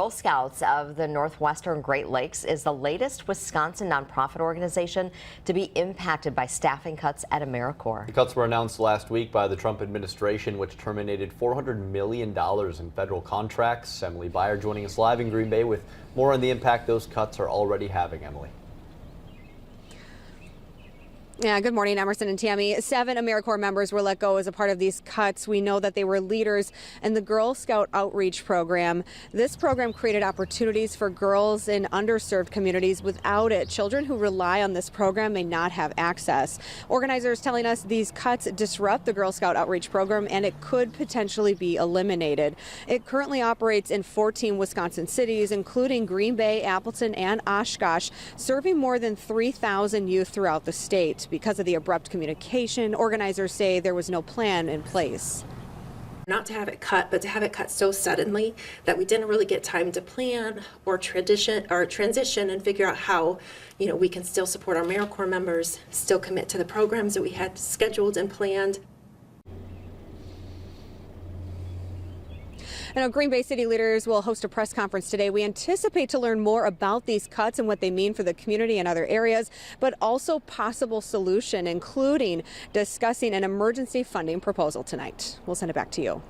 Girl Scouts of the Northwestern Great Lakes is the latest Wisconsin nonprofit organization to be impacted by staffing cuts at AmeriCorps. The cuts were announced last week by the Trump administration, which terminated $400 million in federal contracts. Emily Byer joining us live in Green Bay with more on the impact those cuts are already having. Emily. Yeah, good morning, Emerson and Tammy. 7 AmeriCorps members were let go as a part of these cuts. We know that they were leaders in the Girl Scout outreach program. This program created opportunities for girls in underserved communities. Without it, children who rely on this program may not have access. Organizers telling us these cuts disrupt the Girl Scout outreach program and it could potentially be eliminated. It currently operates in 14 Wisconsin cities, including Green Bay, Appleton, and Oshkosh, serving more than 3,000 youth throughout the state. Because of the abrupt communication, organizers say there was no plan in place. Not to have it cut, but to have it cut so suddenly that we didn't really get time to plan or transition and figure out how, we can still support our AmeriCorps members, still commit to the programs that we had scheduled and planned. And Green Bay city leaders will host a press conference today. We anticipate to learn more about these cuts and what they mean for the community and other areas, but also possible solution, including discussing an emergency funding proposal tonight. We'll send it back to you.